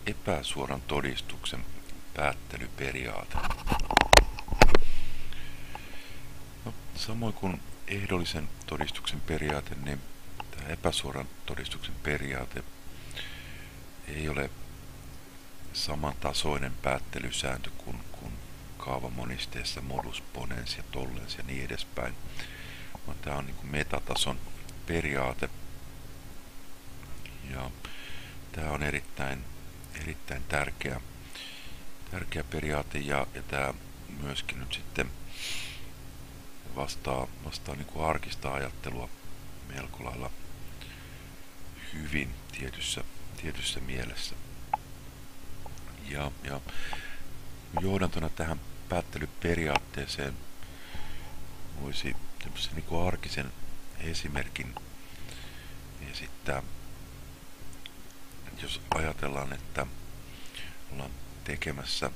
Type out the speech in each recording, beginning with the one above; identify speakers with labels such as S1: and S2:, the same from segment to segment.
S1: Epäsuoran todistuksen päättelyperiaate. No, samoin kuin ehdollisen todistuksen periaate, niin tämä epäsuoran todistuksen periaate ei ole samantasoinen päättelysääntö kuin kaavamonisteessa modus ponens ja tollens ja niin edespäin. Tämä on niin kuin metatason periaate. Ja tämä on erittäin tärkeä periaate ja tämä myöskin nyt sitten vastaa niin kuin arkista ajattelua melko lailla hyvin tietyssä mielessä. Ja johdantona tähän päättelyperiaatteeseen voisi tämmöisen niin kuin arkisen esimerkin esittää. Jos ajatellaan, että ollaan tekemässä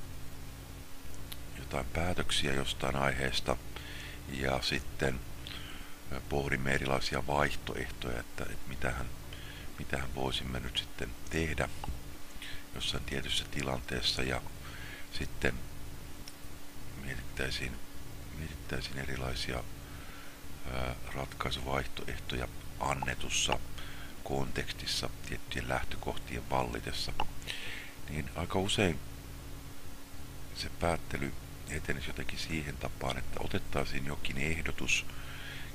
S1: jotain päätöksiä jostain aiheesta ja sitten pohdimme erilaisia vaihtoehtoja, että mitähän voisimme nyt sitten tehdä jossain tietyssä tilanteessa ja sitten mietittäisiin erilaisia ratkaisuvaihtoehtoja annetussa kontekstissa tiettyjen lähtökohtien vallitessa, niin aika usein se päättely etenisi jotenkin siihen tapaan, että otettaisiin jokin ehdotus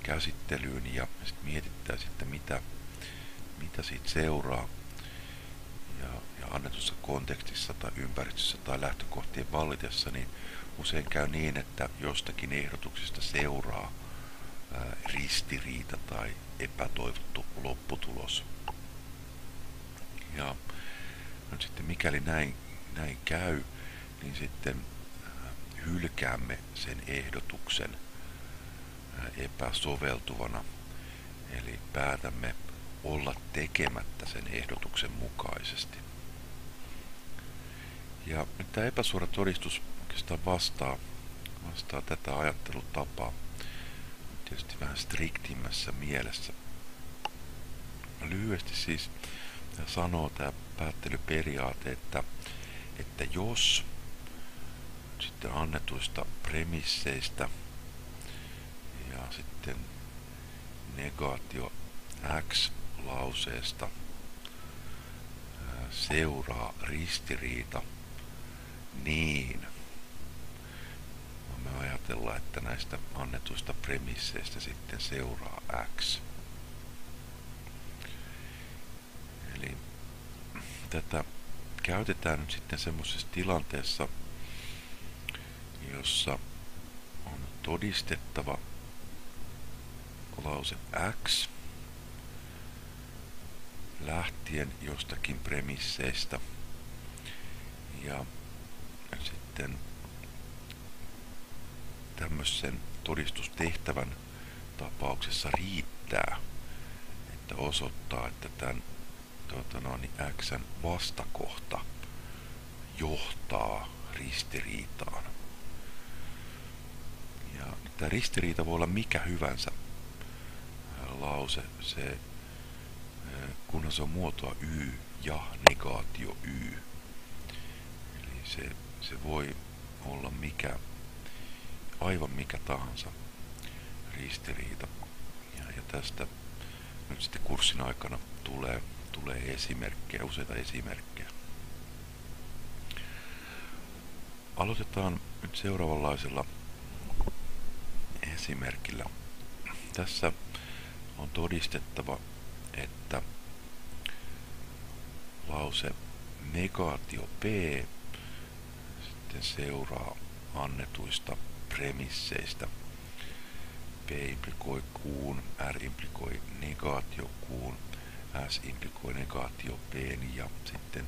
S1: käsittelyyn ja sitten mietittäisiin, että mitä siitä seuraa. Ja annetussa kontekstissa tai ympäristössä tai lähtökohtien vallitessa, niin usein käy niin, että jostakin ehdotuksesta seuraa ristiriita tai epätoivottu lopputulos. Ja nyt sitten mikäli näin käy, niin sitten hylkäämme sen ehdotuksen epäsoveltuvana, eli päätämme olla tekemättä sen ehdotuksen mukaisesti. Ja nyt tämä epäsuora todistus oikeastaan vastaa tätä ajattelutapaa tietysti vähän striktimmässä mielessä. Lyhyesti siis sanoo tämä päättelyperiaate, että jos sitten annetuista premisseistä ja sitten negaatio X-lauseesta seuraa ristiriita, niin me ajatellaan, että näistä annetuista premisseistä sitten seuraa X. Eli tätä käytetään nyt sitten semmoisessa tilanteessa, jossa on todistettava lause X lähtien jostakin premisseistä ja sitten tämmöisen todistustehtävän tapauksessa riittää, että osoittaa, että tämän X:n vastakohta johtaa ristiriitaan. Ja tämä ristiriita voi olla mikä hyvänsä lause, kunhan se on muotoa Y ja negaatio Y. Eli se voi olla aivan mikä tahansa ristiriita. Ja tästä nyt sitten kurssin aikana tulee esimerkkejä, useita esimerkkejä. Aloitetaan nyt seuraavanlaisella esimerkillä. Tässä on todistettava, että lause negaatio P sitten seuraa annetuista premisseistä. P implikoi kuun, R implikoi negaatio kuun, S implikoi negaatio P:n ja sitten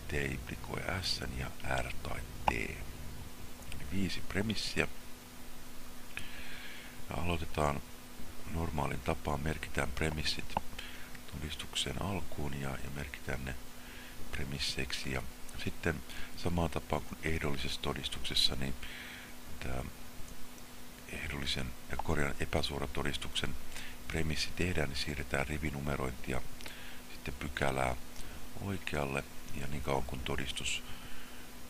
S1: T implikoi S:n ja R tai T. 5 premissiä. Ja aloitetaan normaalin tapaan, merkitään premissit todistuksen alkuun ja merkitään ne premisseiksi. Ja sitten samaan tapaan kuin ehdollisessa todistuksessa, niin tämä ehdollisen ja epäsuoran todistuksen premissi tehdään, niin siirretään rivinumerointia sitten pykälää oikealle ja niin kauan kun todistus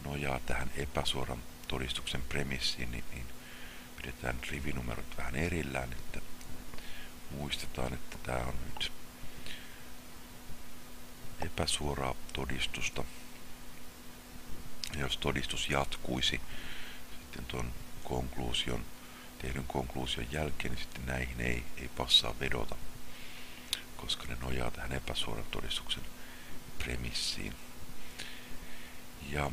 S1: nojaa tähän epäsuoran todistuksen premissiin, niin pidetään rivinumerot vähän erillään, että muistetaan, että tämä on nyt epäsuoraa todistusta. Ja jos todistus jatkuisi sitten tuon tehdyn konkluusion jälkeen, niin sitten näihin ei passaa vedota, koska ne nojaa tähän epäsuoran todistuksen premissiin. Ja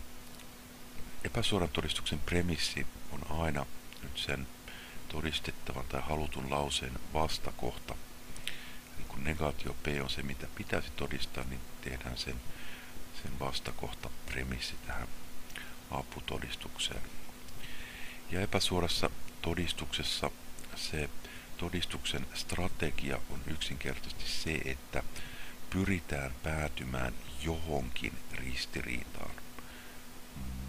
S1: epäsuoran todistuksen premissi on aina nyt sen todistettavan tai halutun lauseen vastakohta. Eli kun negaatio P on se, mitä pitäisi todistaa, niin tehdään sen vastakohta premissi tähän aputodistukseen. Ja epäsuorassa todistuksessa se todistuksen strategia on yksinkertaisesti se, että pyritään päätymään johonkin ristiriitaan,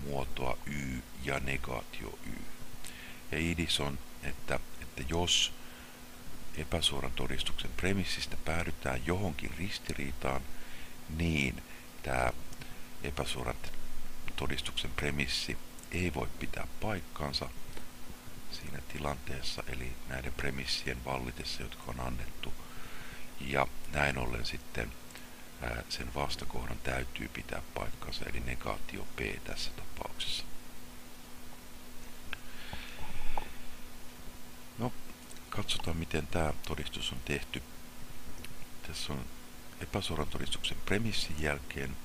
S1: muotoa Y ja negaatio Y. Ja idis on, että jos epäsuoran todistuksen premissistä päädytään johonkin ristiriitaan, niin tämä epäsuoran todistuksen premissi ei voi pitää paikkansa siinä tilanteessa, eli näiden premissien vallitessa, jotka on annettu. Ja näin ollen sitten sen vastakohdan täytyy pitää paikkansa, eli negaatio P tässä tapauksessa. No, katsotaan miten tämä todistus on tehty. Tässä on epäsuoran todistuksen premissin jälkeen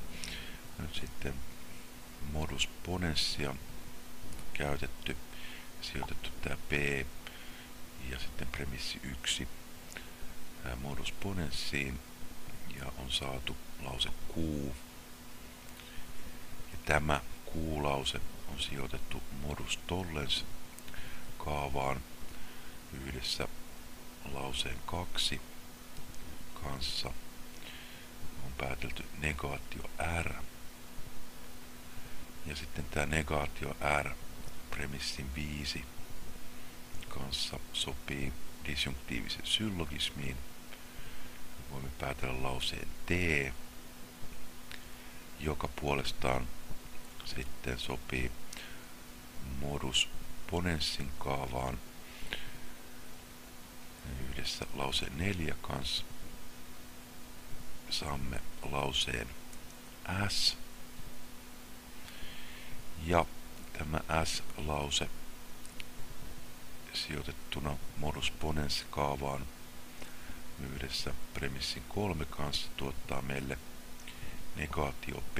S1: nyt sitten modus ponenssia käytetty, sijoitettu tämä P ja sitten premissi 1 modus ponenssiin ja on saatu lause Q. Ja tämä Q-lause on sijoitettu modus tollens kaavaan yhdessä lauseen 2 kanssa. On päätelty negaatio R. Ja sitten tämä negaatio R premissin 5 kanssa sopii disjunktiivisen syllogismiin. Voimme päätellä lauseen T, joka puolestaan sitten sopii modus ponenssin kaavaan yhdessä lauseen 4 kanssa. Saamme lauseen S. Ja tämä S-lause sijoitettuna modus ponens kaavaan yhdessä premissin 3 kanssa tuottaa meille negaatio P.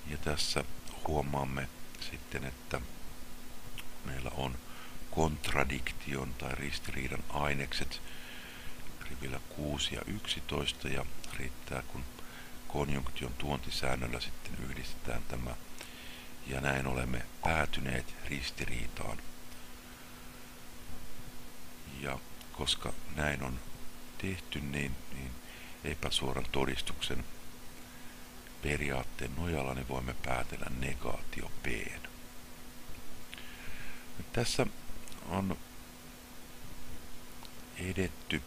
S1: Ja tässä huomaamme sitten, että meillä on kontradiktion tai ristiriidan ainekset rivillä 6 ja 11 ja riittää kun konjunktion tuontisäännöllä sitten yhdistetään tämä ja näin olemme päätyneet ristiriitaan. Ja koska näin on tehty, niin epäsuoran todistuksen periaatteen nojalla niin voimme päätellä negaatio P. Nyt tässä on edetty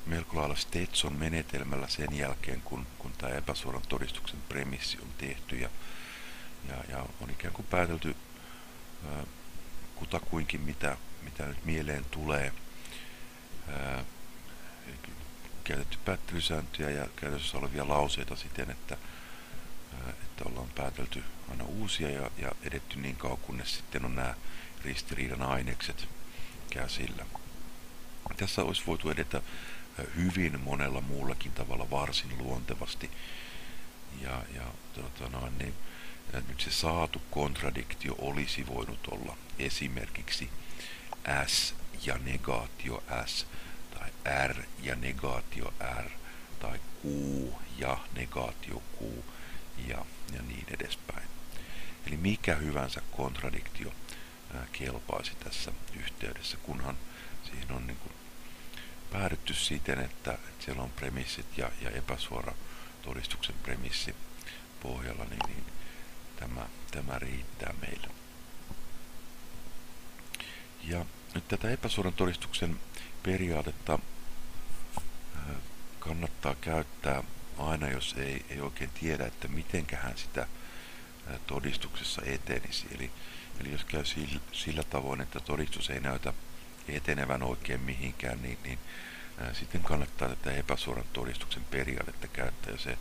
S1: melko lailla Stetson menetelmällä sen jälkeen, kun tämä epäsuoran todistuksen premissi on tehty ja on ikään kuin päätelty kutakuinkin mitä nyt mieleen tulee. Käytetty päättelysääntöjä ja käytössä olevia lauseita siten, että ollaan päätelty aina uusia ja edetty niin kauan, kunnes sitten on nämä ristiriidan ainekset käsillä. Tässä olisi voitu edetä hyvin monella muullakin tavalla varsin luontevasti. Niin nyt se saatu kontradiktio olisi voinut olla esimerkiksi S ja negaatio S, tai R ja negaatio R, tai Q ja negaatio Q, ja niin edespäin. Eli mikä hyvänsä kontradiktio kelpaisi tässä yhteydessä, kunhan siihen on niin kuin päädytty siten, että siellä on premissit ja epäsuora todistuksen premissi pohjalla, niin tämä riittää meille. Ja nyt tätä epäsuoran todistuksen periaatetta kannattaa käyttää aina, jos ei oikein tiedä, että mitenköhän sitä todistuksessa etenisi. Eli jos käy sillä tavoin, että todistus ei näytä etenevän oikein mihinkään, niin sitten kannattaa tätä epäsuoran todistuksen periaatetta käyttää, ja se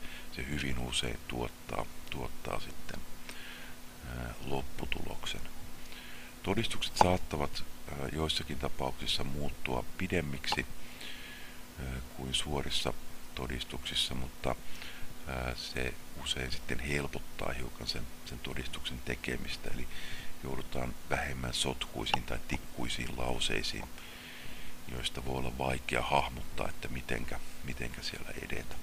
S1: hyvin usein tuottaa sitten lopputuloksen. Todistukset saattavat joissakin tapauksissa muuttua pidemmiksi kuin suorissa todistuksissa, mutta se usein sitten helpottaa hiukan sen todistuksen tekemistä, eli joudutaan vähemmän sotkuisiin tai tikkuisiin lauseisiin, joista voi olla vaikea hahmottaa, että mitenkä siellä edetä.